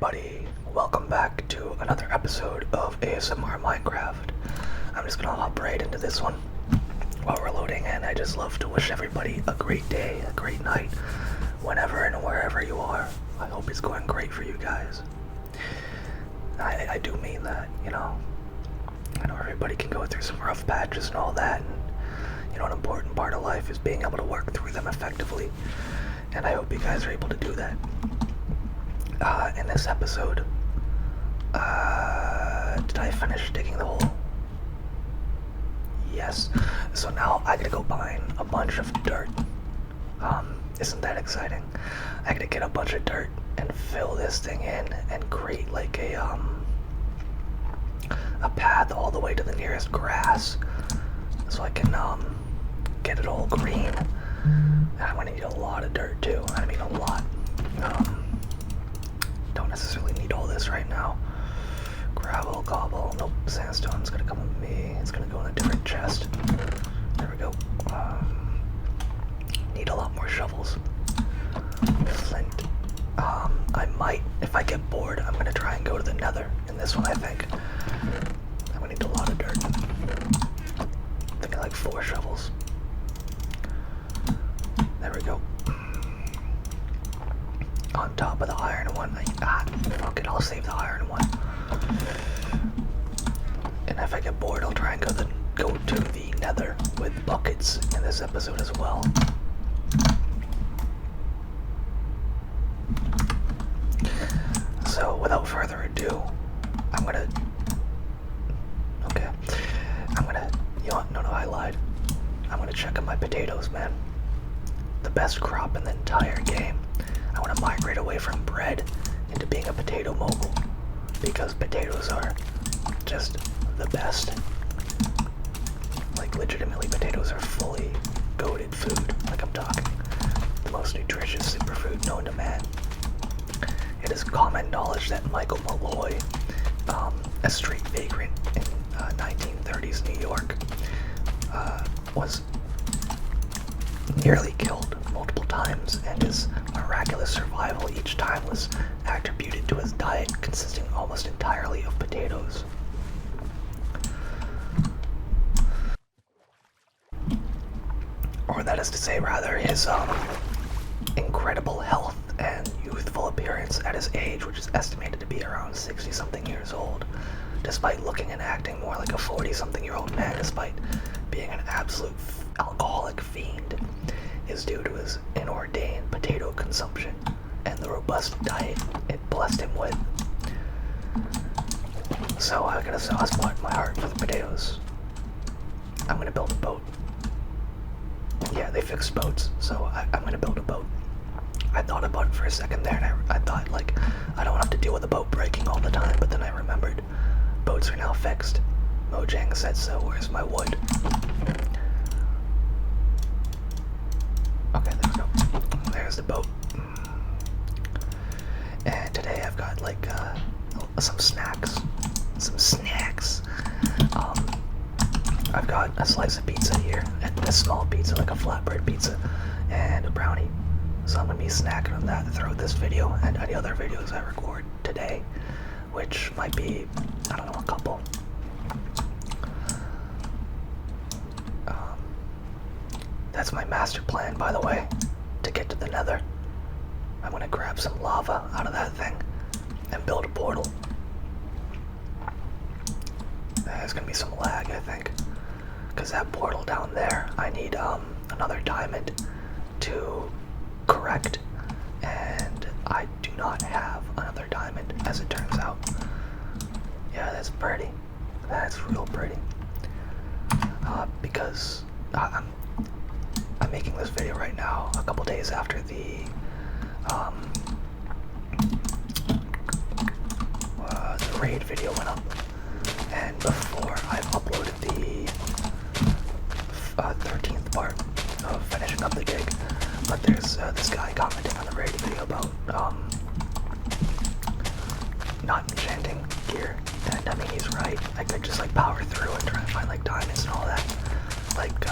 everybody, welcome back to another episode of ASMR Minecraft. I'm just gonna hop right into this one while we're loading, and I just love to wish everybody a great day, a great night, whenever and wherever you are. I hope it's going great for you guys. I do mean that, you know. I know everybody can go through some rough patches and all that, and you know, an important part of life is being able to work through them effectively, and I hope you guys are able to do that. In this episode, did I finish digging the hole? Yes. So now I gotta go buying a bunch of dirt. Isn't that exciting? I gotta get a bunch of dirt and fill this thing in and create like a path all the way to the nearest grass, so I can get it all green. And I'm gonna need a lot of dirt too. I mean a lot. Don't necessarily need all this right now. Gravel, cobble, nope, sandstone's gonna come with me. It's gonna go in a different chest. There we go. Need a lot more shovels. Flint. I might, if I get bored, I'm gonna try and go to the nether in this one, I think. I'm gonna need a lot of dirt. I'm thinking like 4 shovels. There we go. On top of the iron one. Fuck it, I'll save the iron one. And if I get bored, I'll try and go to the nether with buckets in this episode as well. So without further ado, you know what? No, I lied. I'm gonna check on my potatoes, man. The best crop in the entire game. I want to migrate away from bread into being a potato mogul, because potatoes are just the best. Like, legitimately, potatoes are fully goated food. Like, I'm talking the most nutritious superfood known to man. It is common knowledge that Michael Malloy, a street vagrant in 1930s New York, was nearly killed multiple times, and his miraculous survival each time was attributed to his diet consisting almost entirely of potatoes. Or that is to say, rather, his incredible health and youthful appearance at his age, which is estimated to be around 60-something years old, despite looking and acting more like a 40-something-year-old man, despite being an absolute alcoholic fiend, is due to his inordained potato consumption and the robust diet it blessed him with. So I got a soft spot in my heart for the potatoes. I'm gonna build a boat. Yeah, they fixed boats, so I'm gonna build a boat. I thought about it for a second there, and I thought, like, I don't have to deal with a boat breaking all the time, but then I remembered boats are now fixed. Mojang said so. Where's my wood? Okay, there we go. There's the boat. And today I've got like some snacks. I've got a slice of pizza here, a small pizza, like a flatbread pizza, and a brownie. So I'm gonna be snacking on that throughout this video and any other videos I record today, which might be, I don't know, a couple. That's my master plan, by the way, to get to the nether. I'm gonna grab some lava out of that thing and build a portal. There's gonna be some lag, I think, because that portal down there, I need another diamond to correct, and I do not have another diamond, as it turns out. Yeah, that's pretty. That's real pretty. Because I'm making this video right now a couple days after the raid video went up, and before I've uploaded the 13th part of finishing up the gig. But there's this guy commenting on the raid video about not enchanting gear, and I mean, he's right. I could just like power through and try and find like diamonds and all that. Like,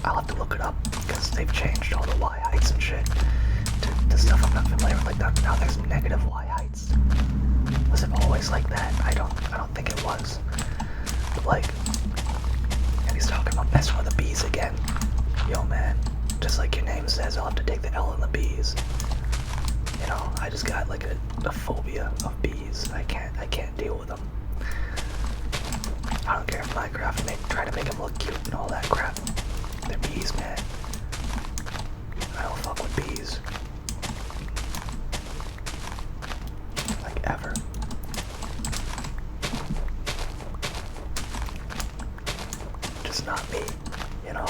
I'll have to look it up because they've changed all the Y heights and shit to stuff I'm not familiar with. Like that now, there's negative Y height Was it always like that? I don't think it was. But like, and he's talking about messing with the bees again. Yo man, just like your name says, I'll have to take the L in the bees. You know, I just got like a phobia of bees. I can't deal with them. I don't care if Minecraft try to make them look cute and all that crap. They're bees, man. I don't fuck with bees. Like ever. Just not me, you know?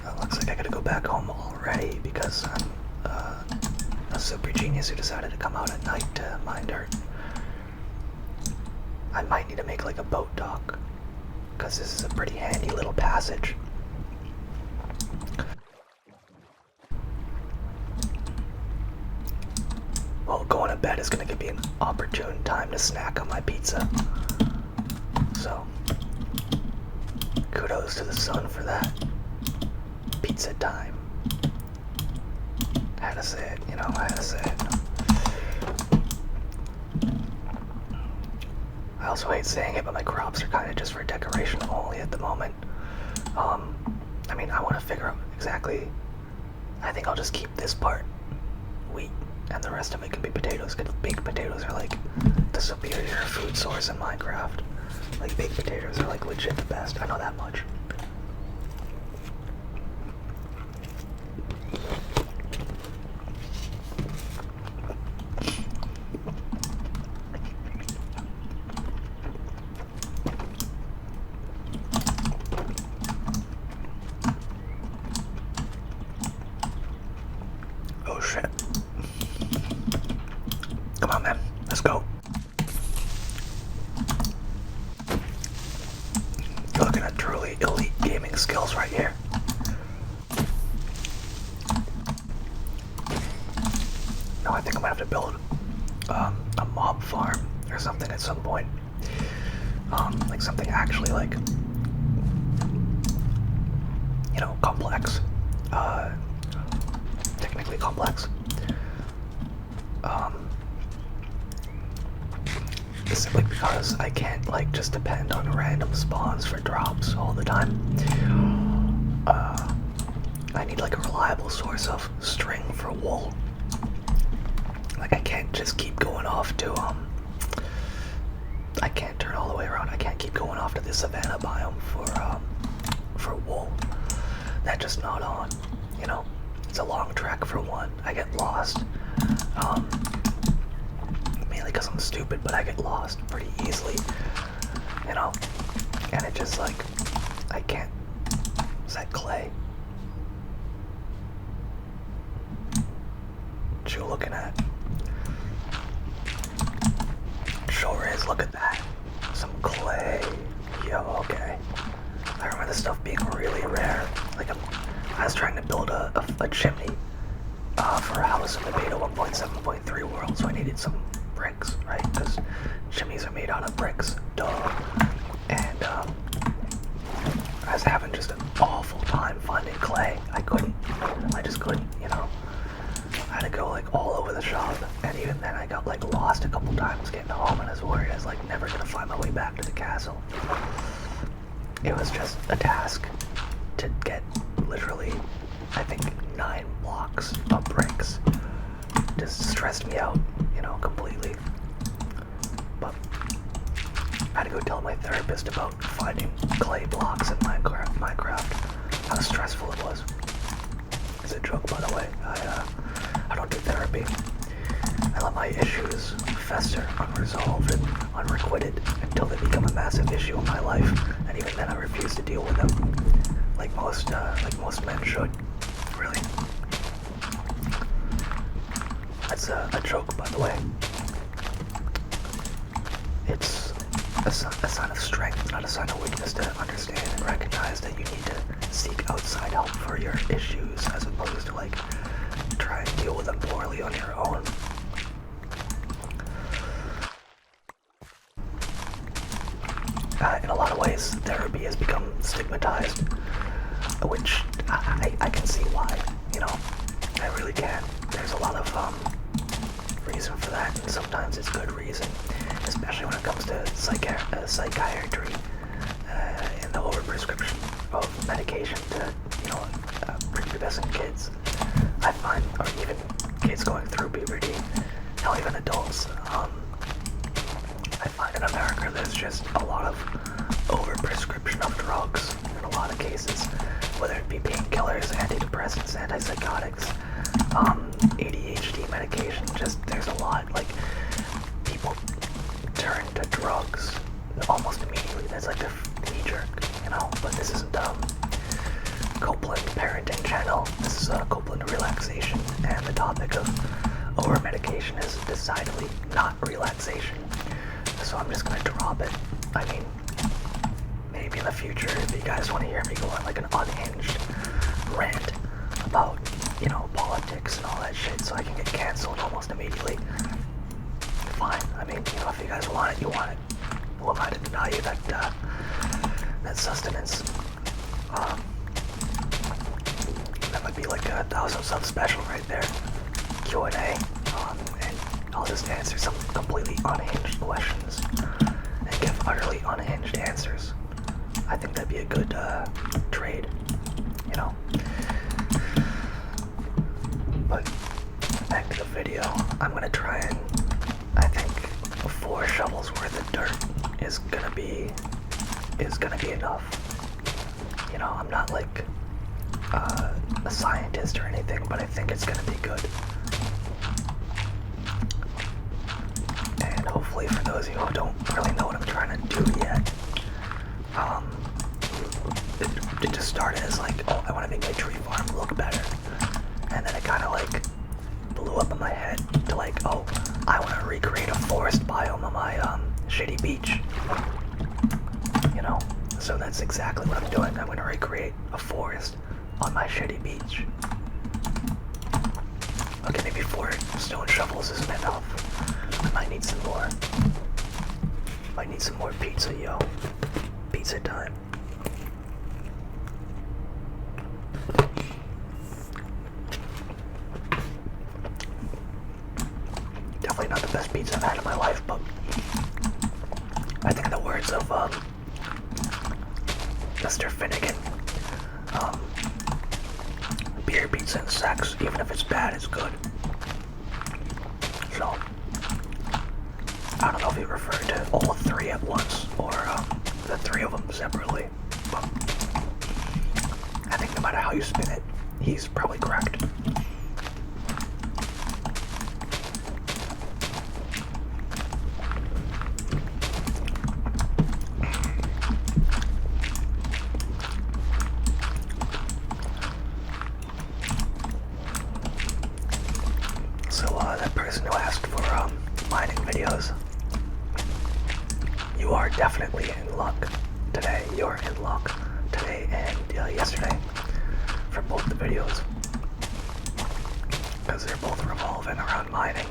It looks like I gotta go back home already because I'm a super genius who decided to come out at night to mine dirt. I might need to make like a boat dock because this is a pretty handy little passage. Well, going to bed is going to give me an opportune time to snack on my pizza. So, kudos to the sun for that. Pizza time. I had to say it, you know, I had to say it. I also hate saying it, but my crops are kind of just for decoration only at the moment. I mean, I want to figure out exactly. I think I'll just keep this part wheat, and the rest of it can be potatoes, because baked potatoes are like the superior food source in Minecraft. Like, baked potatoes are like legit the best, I know that much. Oh shit. Come on, man. Let's go. You're looking at truly elite gaming skills right here. No, I think I'm gonna have to build a mob farm or something at some point. Like something actually like, you know, complex. Technically complex. Simply because I can't like just depend on random spawns for drops all the time. I need like a reliable source of string for wool. Like I can't just keep going off to I can't turn all the way around. I can't keep going off to the savannah biome for wool. That's just not on, you know. It's a long trek for one. I get lost. Mainly because I'm stupid, but I get lost pretty easily, you know. And it just like, I can't. Is that clay? What you looking at? Sure is. Look at that. Some clay. Yo, okay. I remember this stuff being really rare. Like I was trying to build a chimney for a house in the beta 1.7.3 world, so I needed some bricks, right? Because chimneys are made out of bricks, duh. And I was having just an awful time finding clay. I just couldn't, you know. I had to go like all over the shop, and even then I got like lost a couple times getting home, and I was worried I was like never gonna find my way back to the castle. It was just a task to get literally, I think, 9 blocks of bricks. Just stressed me out, you know, completely. But I had to go tell my therapist about finding clay blocks in Minecraft. How stressful it was. It's a joke, by the way. I don't do therapy. I let my issues fester unresolved and unrequited until they become a massive issue in my life, and even then I refuse to deal with them, like most men should. Really. That's a joke, by the way. It's a sign of strength, not a sign of weakness, to understand and recognize that you need to seek outside help for your issues, as opposed to like try and deal with them poorly on your own. In a lot of ways, therapy has become stigmatized, which I can see why, you know. I really can. There's a lot of reason for that, and sometimes it's good reason, especially when it comes to psychiatry and the overprescription of medication to, prepubescent kids. I find, or even kids going through puberty, hell, even adults. I find in America there's just a lot of overprescription of drugs in a lot of cases, whether it be painkillers, antidepressants, antipsychotics, ADHD medication. Just there's a lot. Like, people turn to drugs almost immediately. That's like the knee-jerk, But this isn't Copeland Parenting Channel. This is Copeland Relaxation, and the topic of over-medication is decidedly not relaxation. So I'm just gonna drop it. I mean, maybe in the future, if you guys want to hear me go on like an unhinged rant about, politics and all that shit, so I can get canceled almost immediately, fine. I mean, if you guys want it, you want it. Who am I to deny you that sustenance? That might be like a 1,000 sub special right there. Q&A, and I'll just answer some completely unhinged questions and give utterly unhinged answers. I think that'd be a good trade, But back to the video. I'm gonna try and, I think 4 shovels worth of dirt is gonna be enough. I'm not like a scientist or anything, but I think it's gonna be good. And hopefully, for those of you who don't really know what I'm trying to do yet, it just started as like, oh, I want to make my tree farm look better, and then it kind of like blew up in my head to like, oh, I want to recreate a forest biome on my shitty beach. So that's exactly what I'm doing. I'm going to recreate a forest on my shitty beach. Okay, maybe 4 stone shovels isn't enough. I might need some more. Might need some more pizza, yo. Pizza time. Definitely not the best pizza I've had in my life, but I think in the words of Mr. Finnegan, beer, pizza, and sex, even if it's bad, it's good. So, I don't know if he referred to all 3 at once, or the 3 of them separately, but I think no matter how you spin it, he's probably correct. That person who asked for mining videos, you are definitely in luck today. You're in luck today and yesterday for both the videos, because they're both revolving around mining.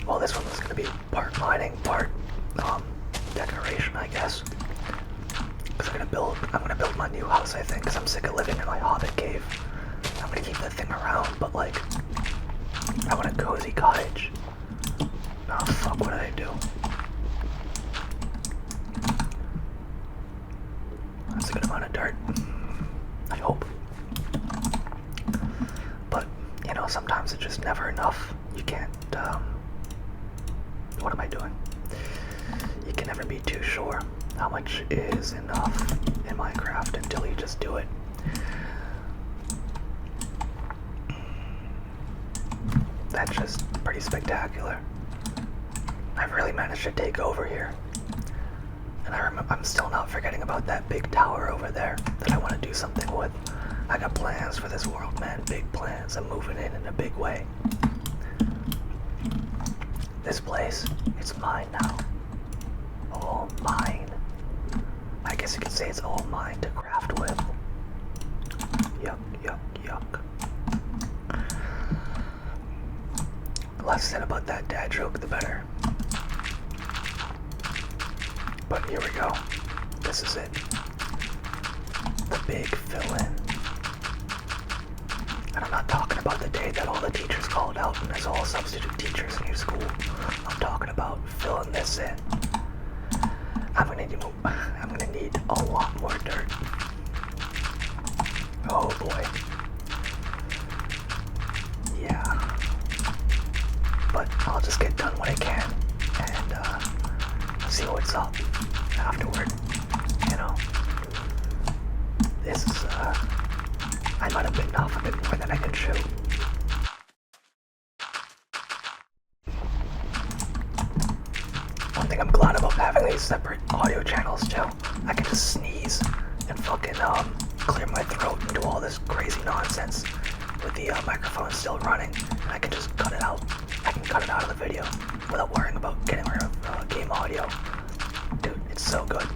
Well, this one was going to be part mining, part decoration, I guess. Because I'm gonna build my new house, I think, because I'm sick of living in my hobbit cave. I'm gonna keep that thing around, but like, I want a cozy cottage. Oh fuck, what did I do? That's a good amount of dirt. I hope. But, sometimes it's just never enough. You can't, what am I doing? You can never be too sure how much is enough in Minecraft until you just do it. That's just pretty spectacular. I've really managed to take over here. And I'm still not forgetting about that big tower over there that I want to do something with. I got plans for this world, man. Big plans. I'm moving in a big way. This place, it's mine now. All mine. I guess you could say it's all mine to craft with. Yuck, yuck, yuck. The less said about that dad joke, the better. But here we go. This is it. The big fill-in. And I'm not the day that all the teachers called out and there's all substitute teachers in your school. I'm talking about filling this in. I'm gonna need a lot more dirt. Oh boy. Yeah. But I'll just get done when I can and see what's up afterward. You know. This is I might have bitten off a bit more than I can chew. One thing I'm glad about having these separate audio channels too, I can just sneeze and fucking clear my throat and do all this crazy nonsense with the microphone still running, and I can just cut it out. I can cut it out of the video without worrying about getting rid of game audio. Dude, it's so good.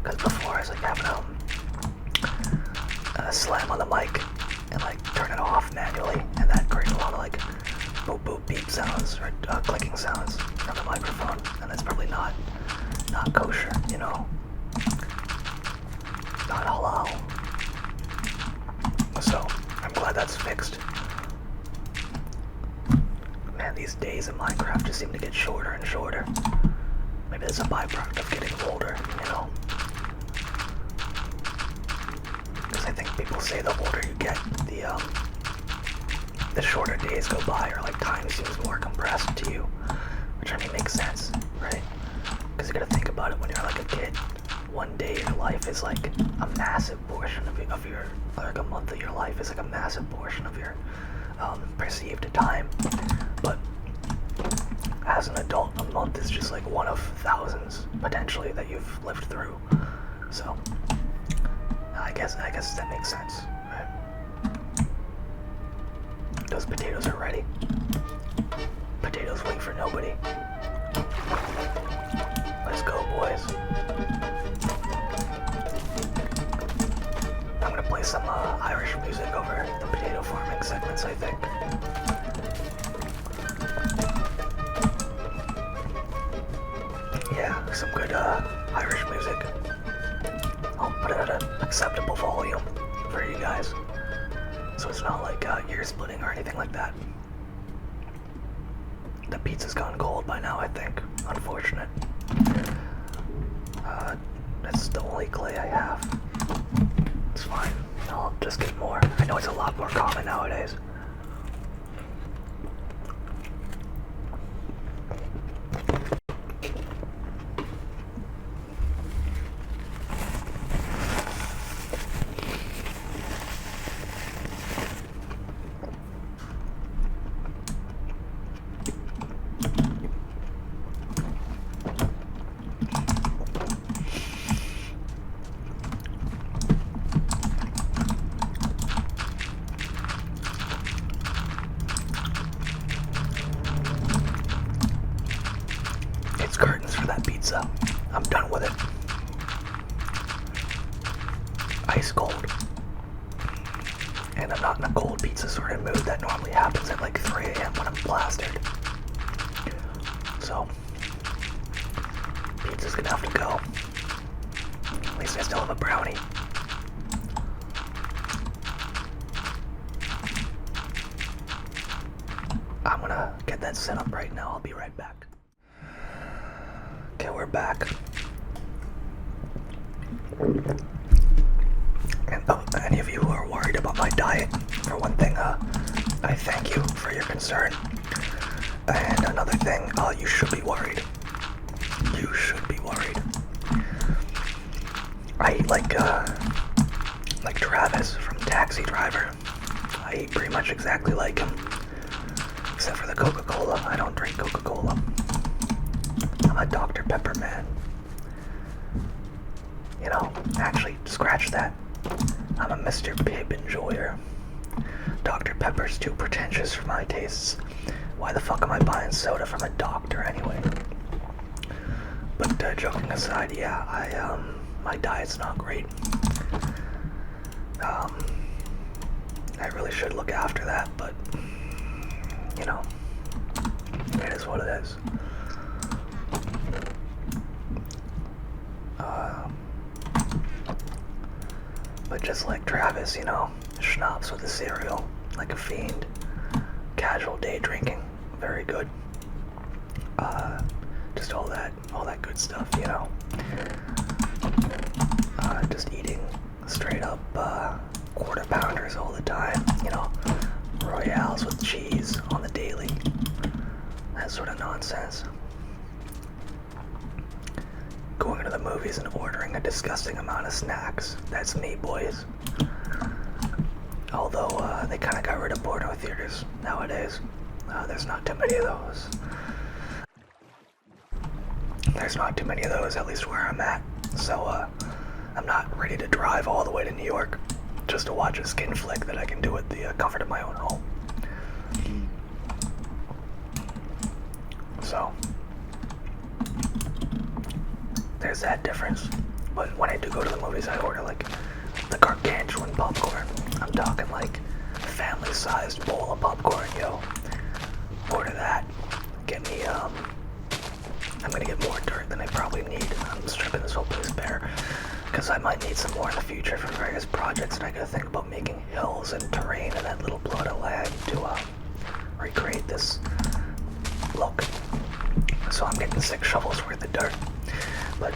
Because before I was like having slam on the mic and like turn it off manually, and that created a lot of like boop boop beep sounds or clicking sounds from the microphone, and that's probably not kosher, you know, not halal. So I'm glad that's fixed. Man, these days in Minecraft just seem to get shorter and shorter. Maybe it's a byproduct of getting older, you know. Because I think people say the older you get, the shorter days go by, or like time seems more compressed to you, which I mean makes sense, right? Because you gotta think about it when you're like a kid. One day of your life is like a massive portion of your, like a month of your life is like a massive portion of your perceived time. But as an adult, a month is just like one of thousands potentially that you've lived through. So I guess that makes sense, right? Those potatoes are ready. Potatoes wait for nobody. Let's go, boys. I'm gonna play some Irish music over the potato farming segments, I think. Yeah, some good Irish music. I'll put it at an acceptable volume for you guys, so it's not like ear splitting or anything like that. The pizza's gone cold by now, I think. Unfortunate. That's the only clay I have. It's fine. I'll just get more. I know it's a lot more common nowadays. Curtains for that pizza. I'm done with it. Ice cold. And I'm not in a cold pizza sort of mood that normally happens at like 3 a.m. when I'm plastered. So, pizza's gonna have to go. At least I still have a brownie. I'm gonna get that set up right now. I'll be right back. Okay, we're back. And any of you who are worried about my diet, for one thing, I thank you for your concern. And another thing, you should be worried. You should be worried. I eat like Travis from Taxi Driver. I eat pretty much exactly like him. Except for the Coca-Cola. I don't drink Coca-Cola. I'm a Dr. Pepper man. You know, actually, scratch that. I'm a Mr. Pibb enjoyer. Dr. Pepper's too pretentious for my tastes. Why the fuck am I buying soda from a doctor anyway? But joking aside, yeah, my diet's not great. I really should look after that, but you know, it is what it is. But just like Travis, you know, schnapps with a cereal, like a fiend. casual day drinking, very good. Just all that good stuff, you know. Just eating straight up quarter pounders all the time, you know, Royales with cheese on the daily, that sort of nonsense. Going to the movies and ordering a disgusting amount of snacks, that's me, boys. Although they kind of got rid of porno theaters nowadays. There's not too many of those. There's not too many of those, at least where I'm at. So I'm not ready to drive all the way to New York just to watch a skin flick that I can do at the comfort of my own home. So there's that difference. But when I do go to the movies, I order like the gargantuan popcorn. I'm talking like family-sized bowl of popcorn, yo. Order that. Get me I'm gonna get more dirt than I probably need. I'm stripping this whole place bare because I might need some more in the future for various projects, and I gotta think about making hills and terrain and that little plot of land to recreate this look. So I'm getting 6 shovels worth of dirt. But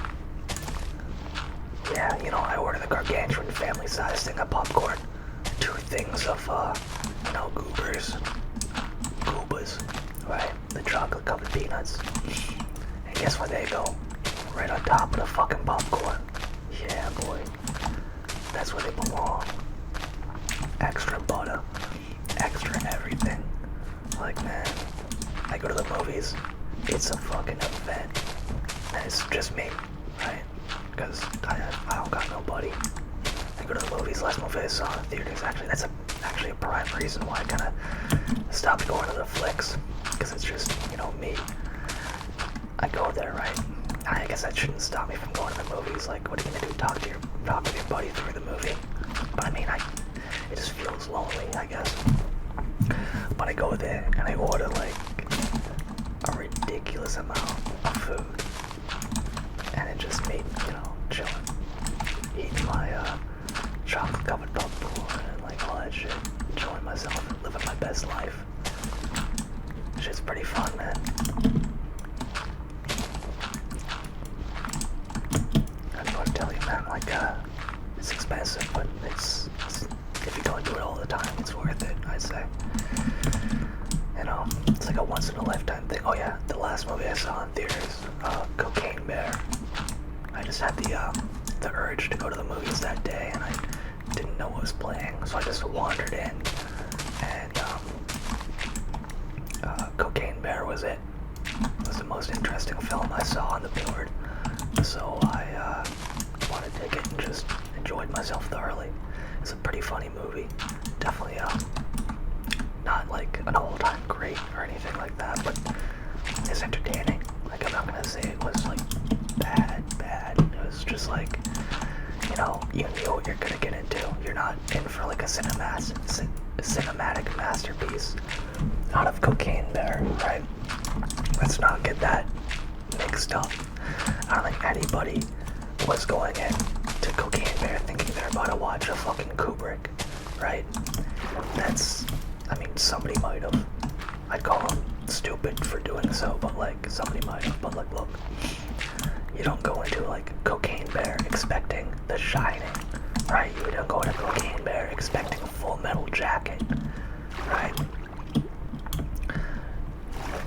yeah, you know, I order the gargantuan family-sized thing of popcorn, 2 things of you know, goobers, right? The chocolate-covered peanuts. And guess where they go? Right on top of the fucking popcorn. Yeah, boy. That's where they belong. Extra butter. Extra everything. Like, man, I go to the movies. It's a fucking event. And it's just me, right? Because I don't got nobody. I go to the movies. Last movie I saw in theaters, that's actually a prime reason why I kind of stopped going to the flicks. Because it's just, you know, me. I go there, right? I guess that shouldn't stop me from going to the movies. Like, what are you gonna do? Talk with your buddy through the movie? But I mean, it just feels lonely, I guess. But I go there and I order like a ridiculous amount of food, and it just made me, you know, chilling, eating my chocolate-covered popcorn and like all that shit, enjoying myself and living my best life. Shit's pretty fun, man. I don't know what to tell you, man. Like, it's expensive, but it's if you don't do it all the time, it's worth it, I'd say. You know, it's like a once-in-a-lifetime thing. Oh yeah, the last movie I saw in theaters, Cocaine Bear. I just had the urge to go to the movies that day, and I didn't know what was playing, so I just wandered in, and Cocaine Bear was it. It was the most interesting film I saw on the board, so I bought a ticket and just enjoyed myself thoroughly. It's a pretty funny movie. Definitely not like an all-time great or anything like that, but it's entertaining. Like, I'm not gonna say it was like bad. It was just like, you know what you're gonna get into. You're not in for like a cinematic masterpiece out of Cocaine Bear, right? Let's not get that mixed up. I don't think anybody was going in to Cocaine Bear thinking they're about to watch a fucking Kubrick, right? I mean, somebody might have. I'd call them stupid for doing so, but like, somebody might have. But like, look, you don't go into like Cocaine Bear expecting The Shining, right? You don't go into Cocaine Bear expecting a Full Metal Jacket, right?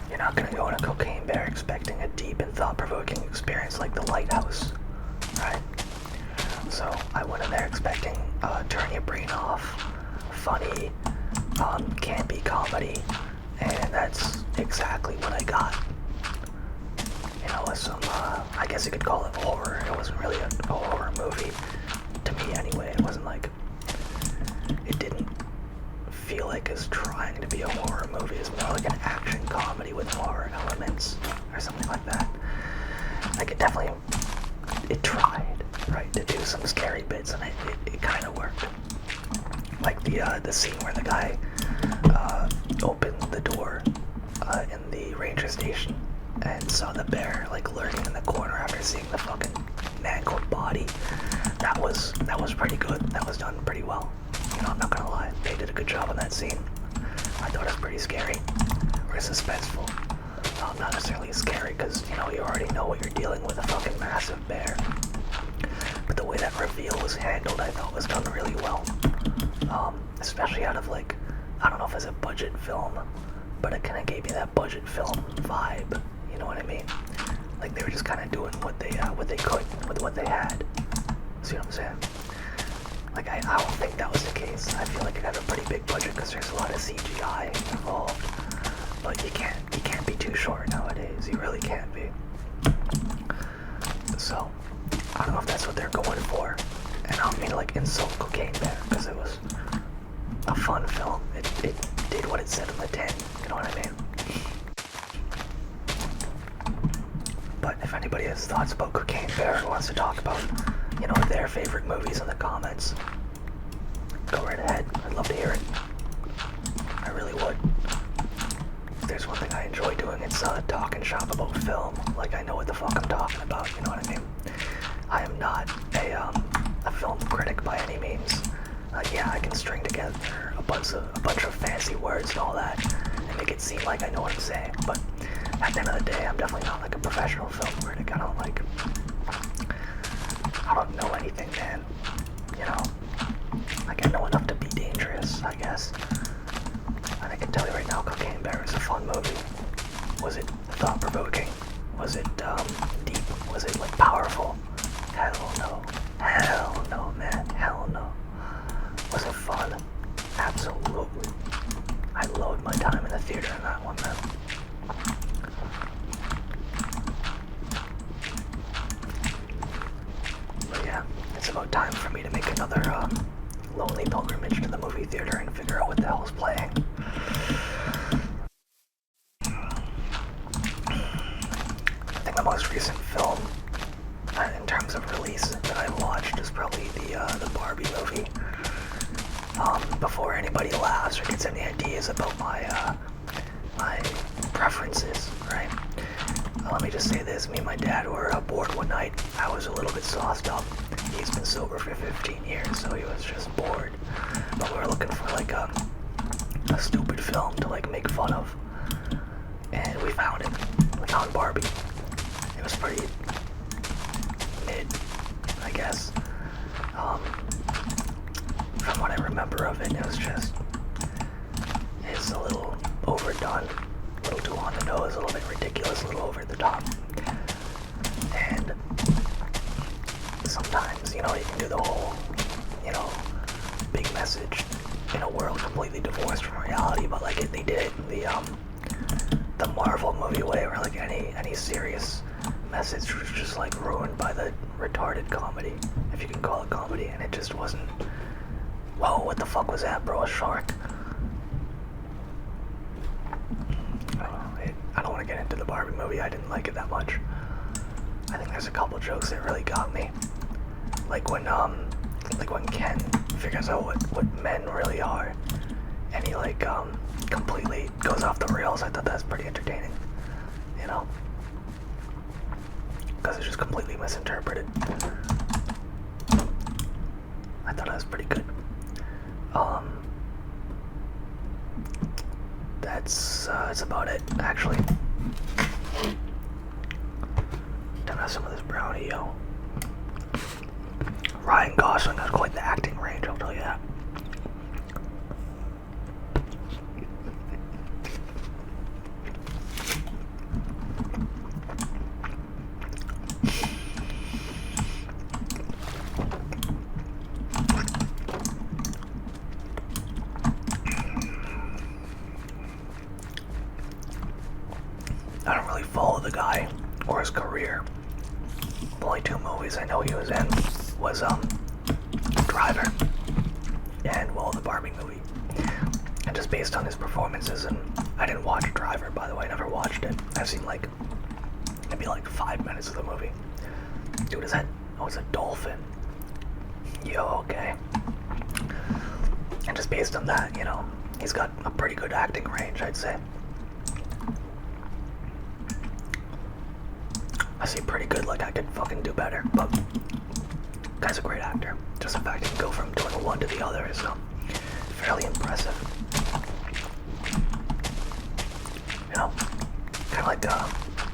You're not gonna go into Cocaine Bear expecting a deep and thought-provoking experience like The Lighthouse, right? So I went in there expecting turn your brain off, funny, campy comedy, and that's exactly what I got. You know, with some, I guess you could call it horror. It wasn't really a horror movie, to me anyway. It wasn't like, it didn't feel like it's trying to be a horror movie. It's more like an action comedy with horror elements, or something like that. Like, it tried, right, to do some scary bits, and it kind of worked. Like the scene where the guy opened the door in the ranger station and saw the bear like lurking in the corner after seeing the fucking mangled body. That was pretty good. That was done pretty well. You know, I'm not gonna lie. They did a good job on that scene. I thought it was pretty scary, or suspenseful. Not necessarily scary, because, you know, you already know what you're dealing with, a fucking massive bear. But the way that reveal was handled, I thought was done really well. Especially out of, like, I don't know if it's a budget film, but it kind of gave me that budget film vibe, you know what I mean? Like, they were just kind of doing what they could with what they had. See what I'm saying? Like, I don't think that was the case. I feel like it had a pretty big budget because there's a lot of CGI involved. But you can't be too short nowadays. You really can't be. So, I don't know if that's what they're going for. And I don't mean to, like, insult Cocaine Bear, because it was a fun film. It did what it said in the tin. You know what I mean? But if anybody has thoughts about Cocaine Bear and wants to talk about, you know, their favorite movies in the comments, go right ahead. I'd love to hear it. I really would. If there's one thing I enjoy doing, it's talk and shop about film. Like, I know what the fuck I'm talking about, you know what I mean? I am not a film critic by any means. Yeah, I can string together a bunch of fancy words and all that and make it seem like I know what I'm saying, but at the end of the day, I'm definitely not like a professional film critic. I don't know anything, man. You know? Like, I know enough to be dangerous, I guess. And I can tell you right now, Cocaine Bear is a fun movie. Was it thought-provoking? Was it deep? Was it, like, powerful? Hell no. Hell no, man. Hell no. Was it fun? Absolutely. I loved my time in the theater in that one, man. But yeah, it's about time for me to make another lonely pilgrimage to the movie theater and figure out what the hell's playing. I think the most recent film, in terms of release, that I watched is probably the Barbie movie. Before anybody laughs or gets any ideas about my preferences, right? Let me just say this, me and my dad were bored one night. I was a little bit sauced up. He's been sober for 15 years, so he was just bored. But we were looking for like a stupid film to like make fun of. And we found it. We found Barbie. It was pretty mid, I guess. From what I remember of it, it's a little overdone, a little too on the nose, a little bit ridiculous, a little over the top. And sometimes, you know, you can do the whole, you know, big message in a world completely divorced from reality, but like they did it in the Marvel movie way, where like any serious message was just like ruined by the retarded comedy, if you can call it comedy, and it just wasn't. Whoa, what the fuck was that, bro? A shark? I don't want to get into the Barbie movie. I didn't like it that much. I think there's a couple jokes that really got me. Like when Ken figures out what men really are, and he like completely goes off the rails. I thought that was pretty entertaining. You know? Because it's just completely misinterpreted. I thought that was pretty good. That's about it, actually. Don't have some of this brownie, yo. Ryan Gosling has quite the acting range, I'll tell you that. I don't really follow the guy or his career. The only two movies I know he was in was Driver and, well, the Barbie movie. And just based on his performances, and I didn't watch Driver, by the way, I never watched it. I've seen like maybe like 5 minutes of the movie. Dude, is that? Oh, it's a dolphin. Yo, okay. And just based on that, you know, he's got a pretty good acting range, I'd say. I say pretty good, like I could fucking do better, but guy's a great actor. Just the fact he can go from doing one to the other is fairly impressive. know, kind of like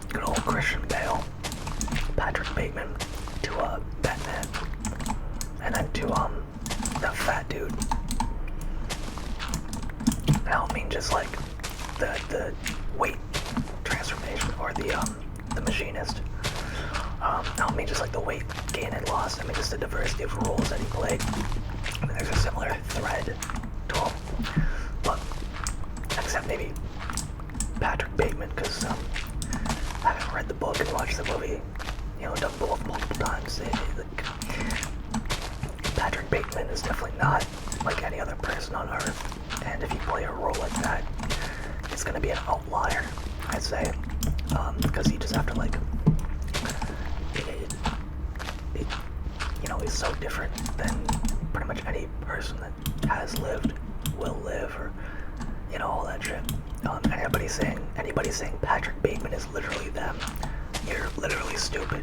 good old Christian Bale, Patrick Bateman to Batman, and then to that fat dude. I don't mean just like the weight transformation or the machinist. I don't mean just like the weight gain and loss. I mean just the diversity of roles that he played. I mean, there's a similar thread to him, but except maybe Patrick Bateman, because I haven't read the book and watched the movie, you know, done both multiple times. Patrick Bateman is definitely not like any other person on Earth, and if you play a role like that, it's gonna be an outlier, I'd say, because you just have to like, you know, he's so different than pretty much any person that has lived, will live, or you know, all that shit. Anybody saying Patrick Bateman is literally them, you're literally stupid.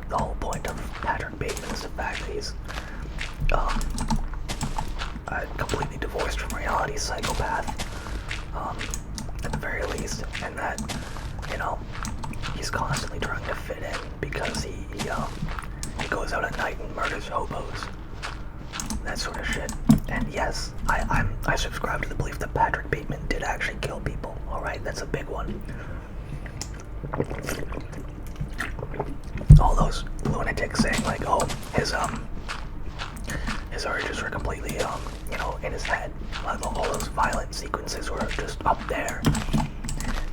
The whole point of Patrick Bateman is the fact that he's a completely divorced from reality psychopath, at the very least, and that, you know, he's constantly trying to fit in because he goes out at night and murders hobos, that sort of shit. And yes, I subscribe to the belief that Patrick Bateman did actually kill people. All right, that's a big one. All those lunatics saying like, oh, his urges were completely you know, in his head. Like all those violent sequences were just up there.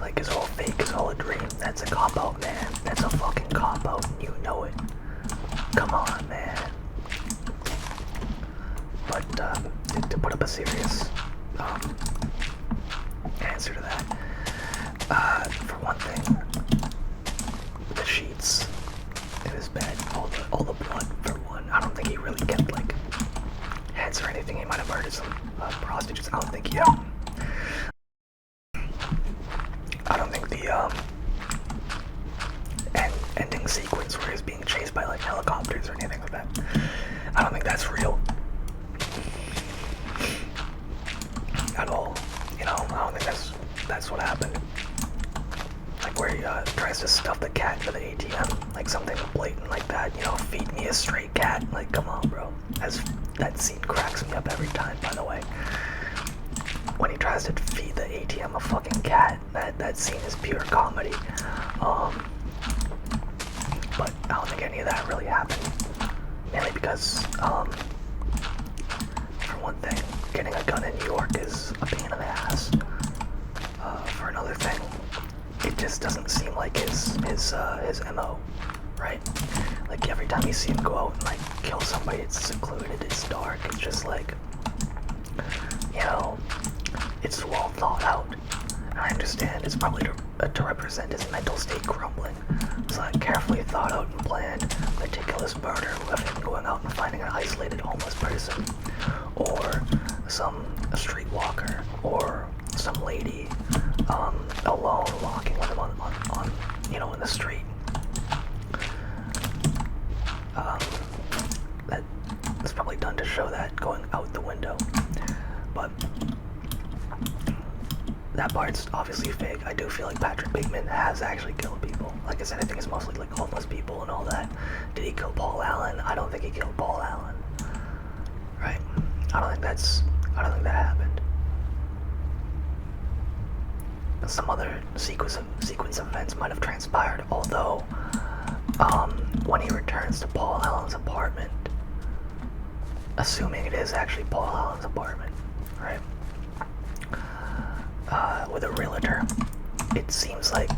Like it's all fake, it's all a dream. That's a cop out, man. That's a fucking cop out, and you know it. Come on, man. But to put up a serious answer to that, for one thing, the sheets in his bed, all the blood for one. I don't think he really kept like heads or anything. He might have murdered some prostitutes. I don't think he I don't think the ending sequence where he's being chased by like helicopters or anything like that, I don't think that's real at all. You know, I don't think that's what happened. Like where he tries to stuff the cat into the ATM, like something blatant like that. You know, feed me a stray cat. Like, come on, bro. That scene cracks me up every time. By the way, when he tries to feed the ATM a fucking cat, that scene is pure comedy. But I don't think any of that really happened. Mainly because, for one thing, getting a gun in New York is a pain in the ass. For another thing, it just doesn't seem like his MO, right? Like every time you see him go out and like kill somebody, it's secluded, it's dark, it's just like, you know, it's well thought out. And I understand it's probably to represent his mental state crumbling. It's like carefully thought out and planned, meticulous murder of him going out and finding an isolated homeless person, or some streetwalker, or some lady alone walking with him on you know, in the street. That's probably done to show that going out the window, but that part's obviously fake. I do feel like Patrick Bateman has actually killed people. Like I said, I think it's mostly like homeless people and all that. Did he kill Paul Allen? I don't think he killed Paul Allen. Right? I don't think that happened. But some other sequence of events might have transpired, although when he returns to Paul Allen's apartment, assuming it is actually Paul Allen's apartment, right? With a realtor, it seems like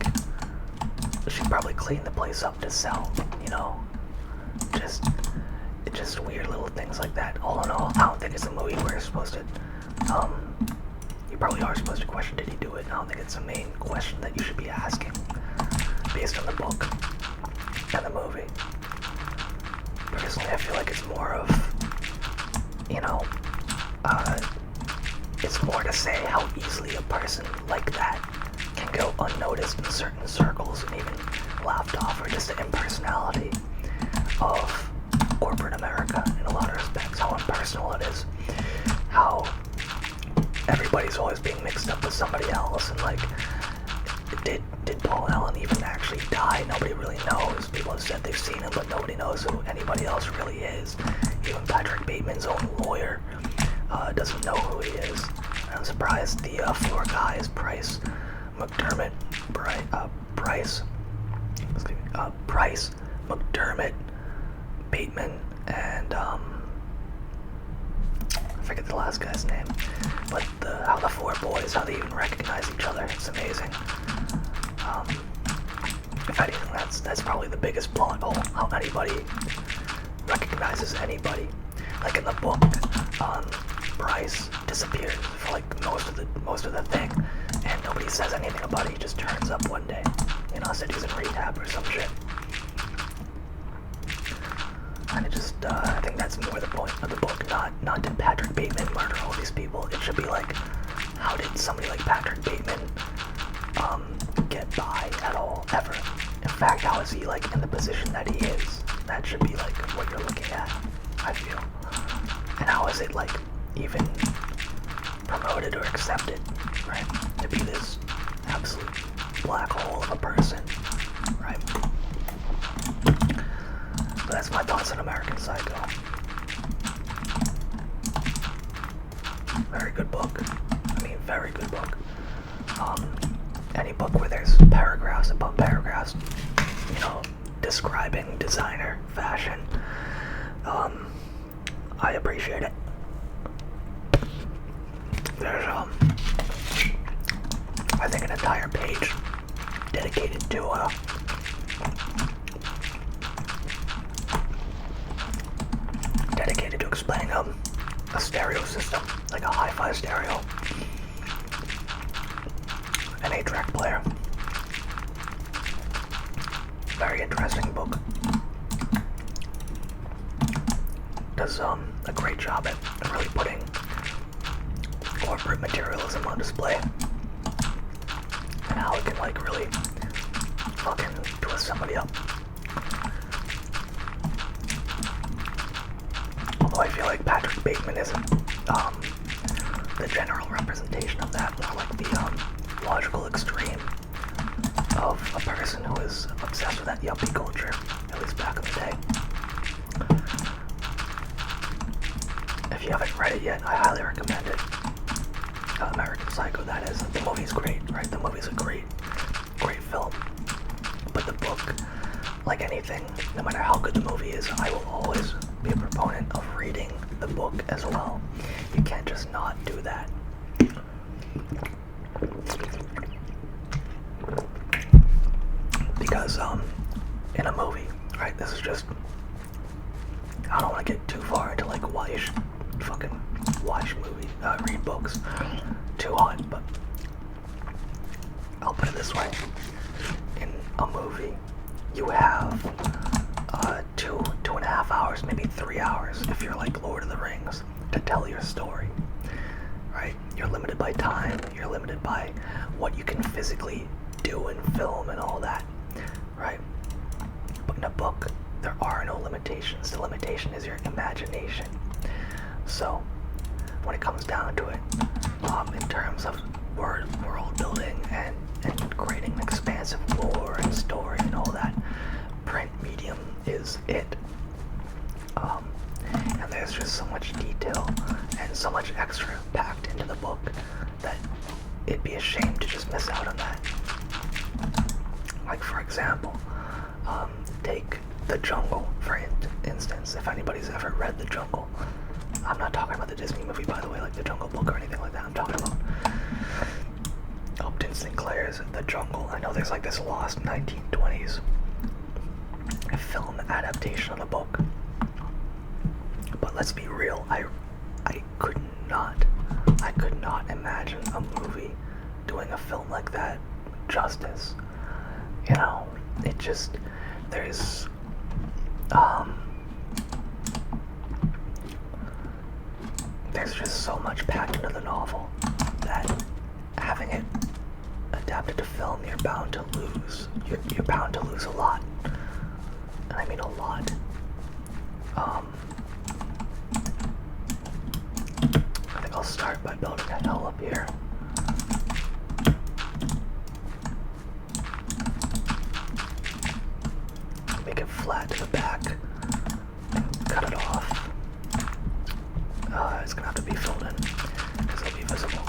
she probably cleaned the place up to sell, you know? Just weird little things like that. All in all, I don't think it's a movie where you're supposed to, you probably are supposed to question, did he do it? I don't think it's a main question that you should be asking based on the book and the movie. Personally, I feel like it's more of, you know, it's more to say how easily a person like that can go unnoticed in certain circles and even laughed off, or just the impersonality of corporate America in a lot of respects, how impersonal it is, how everybody's always being mixed up with somebody else, and like did Paul Allen even actually die? Nobody really knows. People have said they've seen him, but nobody knows who anybody else really is. Even Patrick Bateman's own lawyer doesn't know who he is. I'm surprised the floor guy is Price McDermott. Price McDermott, Bateman, and I forget the last guy's name. But how the four boys, how they even recognize each other, it's amazing. If anything, that's probably the biggest plot hole, how anybody recognizes anybody. Like in the book, Bryce disappears for like most of the thing, and nobody says anything about it. He just turns up one day, said he's in rehab or some shit. And I think that's more the point of the book. Not did Patrick Bateman murder all these people. It should be like, how did somebody like Patrick Bateman get by at all, ever? In fact, how is he like in the position that he is? That should be like what you're looking at, I feel. And how is it like even promoted or accepted, right? To be this absolute black hole of a person, right? But that's my thoughts on American Psycho. Very good book. I mean, very good book. Any book where there's paragraphs upon paragraphs, describing designer, fashion, I appreciate it. There's, I think an entire page dedicated to, explaining, a stereo system, like a hi-fi stereo, an 8-track player. Very interesting book. Does, a great job at really putting corporate materialism on display, and how it can like really fucking twist somebody up. Although I feel like Patrick Bateman isn't the general representation of that, more like the logical extreme of a person who is obsessed with that yuppie culture, at least back in the day. If you haven't read it yet, I highly recommend it. American Psycho, that is. The movie's great, right? The movie's a great film. But the book, like anything, no matter how good the movie is, I will always be a proponent of reading the book as well. You can't just not do that. Because, in a movie, right, this is just, I don't want to get too far into like why you should fucking watch movies, read books, too hot, but I'll put it this way. In a movie, you have 2.5 hours, maybe 3 hours, if you're like Lord of the Rings, to tell your story, right? You're limited by time, you're limited by what you can physically do in film and all that, right? But in a book, there are no limitations. The limitation is your imagination. So, when it comes down to it, in terms of world building and creating an expansive lore and story and all that, print medium is it. And there's just so much detail and so much extra packed into the book that it'd be a shame to just miss out on that. Like, for example, take The Jungle, for instance. If anybody's ever read The Jungle, I'm not talking about the Disney movie, by the way, like The Jungle Book or anything like that. I'm talking about Upton Sinclair's The Jungle. I know there's like this lost 1920s film adaptation of the book, but let's be real, I could not imagine a movie doing a film like that justice. It just, there's just so much packed into the novel that having it adapted to film, you're bound to lose. You're bound to lose a lot. And I mean a lot. I think I'll start by building a hill up here. make it flat to the back and cut it off. It's gonna have to be filled in because it'll be visible.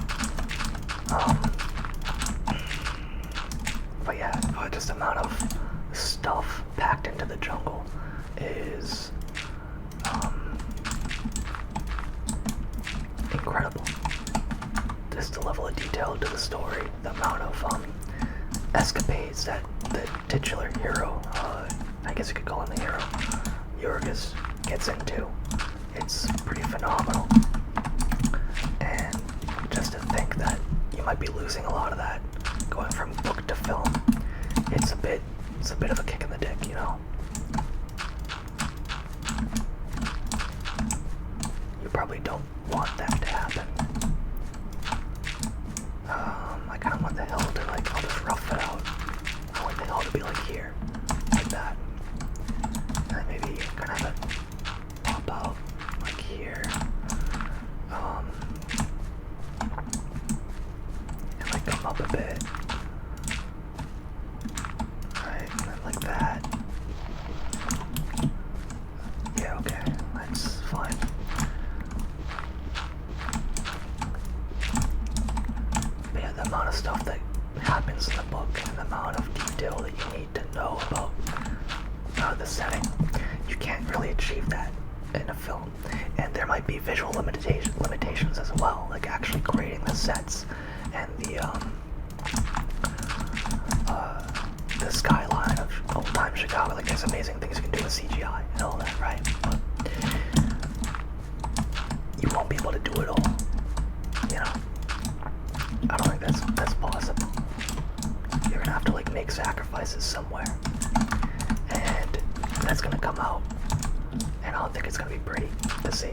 But yeah, just the amount of stuff packed into the jungle is incredible. Just the level of detail to the story, the amount of escapades that the titular hero, I guess you could call him the hero, Yorgos gets into. It's pretty phenomenal. And just to think that you might be losing a lot of that going from book to film, it's a bit of a kick in the dick, you know? You probably don't want that to happen. I kind of want the hill to, like, I'll just rough it out. I want the hill to be like here, like that. And then maybe kind of have it pop out like here. And like come up a bit. Right, and then like that. Yeah, okay, that's fine. But yeah, the amount of stuff that happens in the book and the amount of detail that you need to know about the setting, you can't really achieve that in a film. And there might be visual limitations as well, like actually creating the sets and the skyline of old-time Chicago. Like, there's amazing things you can do with CGI and all that, right? But you won't be able to do it all, you know? I don't think that's possible. You're gonna have to, like, make sacrifices somewhere, and that's gonna come out, and I don't think it's gonna be pretty to see.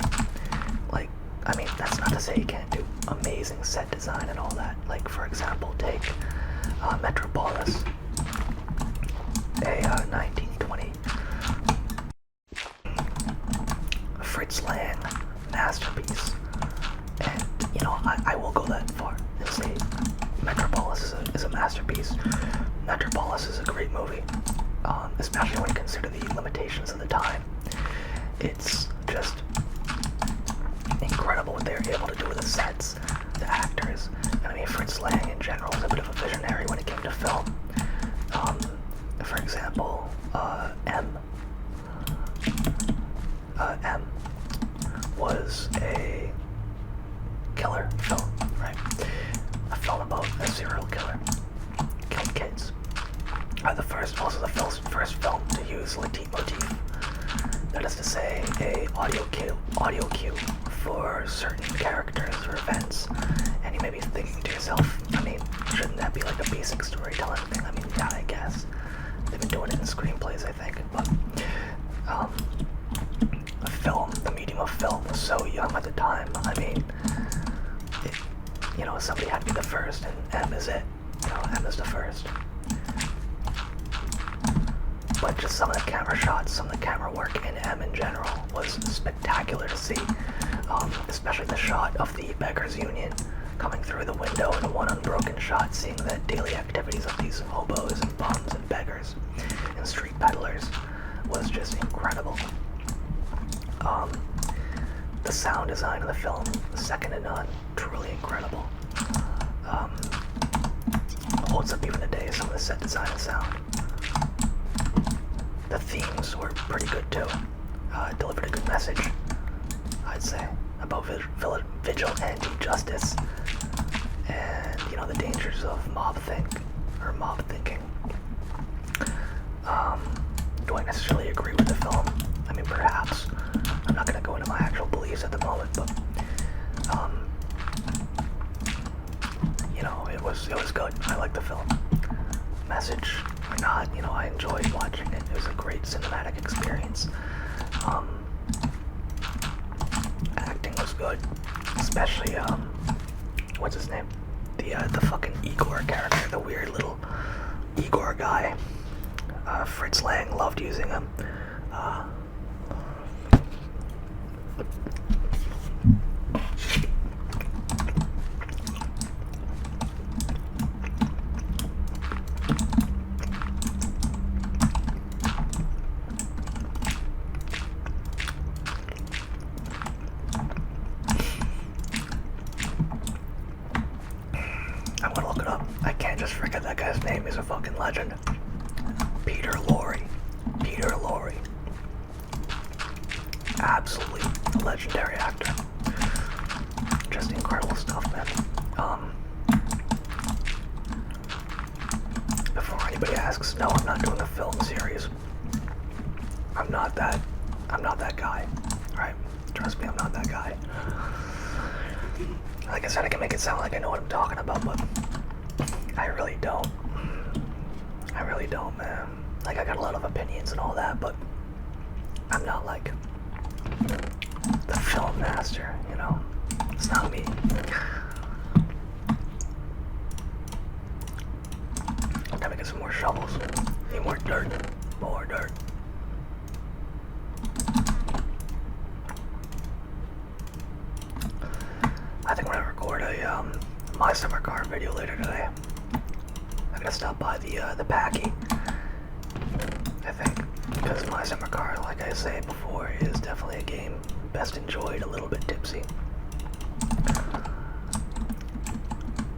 Like, I mean, that's not to say you can't do amazing set design and all that. Like, for example, take Metropolis, a 1920 Fritz Lang masterpiece, and you know, I will go that far and say Metropolis is a masterpiece. Metropolis is a great movie, especially when you consider the limitations of the time. It's just incredible what they were able to do with the sets, the actors, and I mean, Fritz Lang in general is a bit of a visionary when it came to film. For example, M was a killer film, right? A film about a serial killer, killed kids. Also the first film to use leitmotif. That is to say, a audio cue for certain characters or events. And you may be thinking to yourself, I mean, shouldn't that be like a basic storytelling thing? I mean, yeah, I guess. They've been doing it in screenplays, I think, but film, the medium of film was so young at the time. I mean, you know, somebody had to be the first, and M is it. You know, M is the first. But just some of the camera shots, some of the camera work in M in general was spectacular to see. Especially the shot of the Beggars Union coming through the window in one unbroken shot, seeing the daily activities of these hobos and bums and beggars and street peddlers was just incredible. The sound design of the film, second to none, truly incredible. Holds up even today, some of the set design and sound. The themes were pretty good too. Delivered a good message, I'd say, about vigilante justice and, you know, the dangers of mob thinking. Do I necessarily agree with the film? I mean, perhaps. I'm not going to go into my actual beliefs at the moment, but you know, it was good. I liked the film. Message or not, you know, I enjoyed watching it. It was a great cinematic experience. Acting was good, especially what's his name? The fucking Igor character, the weird little Igor guy. Fritz Lang loved using him. I can't just forget that guy's name. He's a fucking legend. Peter Lorre. Peter Lorre. Absolutely legendary actor. Just incredible stuff, man. Before anybody asks, no, I'm not doing a film series. I'm not that guy. Alright? Trust me, I'm not that guy. Like I said, I can make it sound like I know what I'm talking about, but I really don't. I really don't, man. Like, I got a lot of opinions and all that, but I'm not like the film master, you know? It's not me. Time to get some more shovels. Need more dirt. More dirt. I think when I record a my summer car video later today, I'm gonna stop by the Packy. I think because my summer car, like I say before, is definitely a game best enjoyed a little bit tipsy.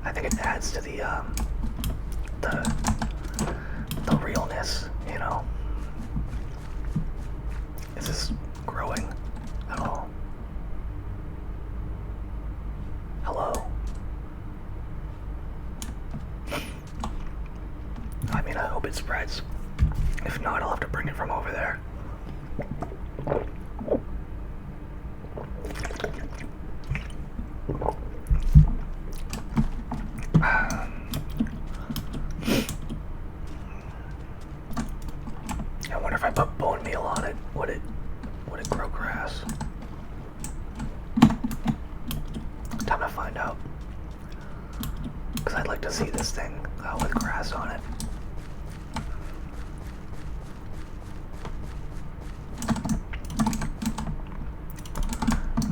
I think it adds to the realness, you know. Is this growing at all? Hello? I mean, I hope it spreads. If not, I'll have to bring it from over there. I wonder if I put bone meal on it, would it grow grass? Time to find out. Because I'd like to see this thing with grass on it.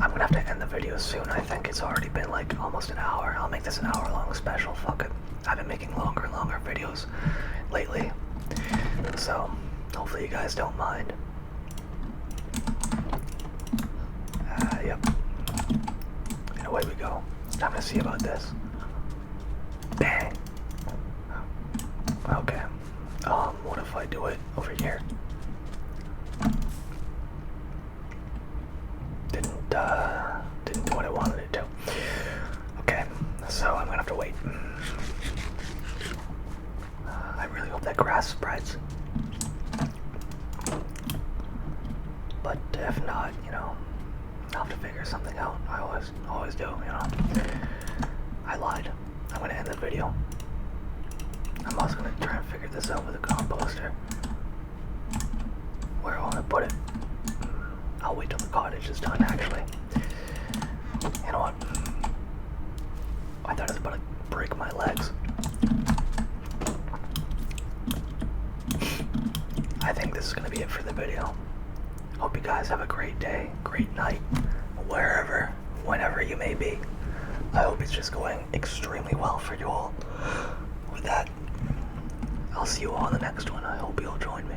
I'm gonna have to end the video soon. I think it's already been like almost an hour. I'll make this an hour-long special. Fuck it. I've been making longer and longer videos lately. So, hopefully you guys don't mind. Yep. And away we go. It's time to see about this. Bang. Okay. What if I do it over here? Didn't do what I wanted it to. Okay, so I'm gonna have to wait. I really hope that grass spreads. But if not, you know, I'll have to figure something out. I always do, you know. I lied. I'm gonna end the video. I'm also gonna try and figure this out with a composter. Where I wanna put it. I'll wait till the cottage is done, actually. You know what? I thought I was about to break my legs. I think this is gonna be it for the video. Hope you guys have a great day, great night, wherever, whenever you may be. I hope it's just going extremely well for you all. With that, I'll see you all in the next one. I hope you'll join me.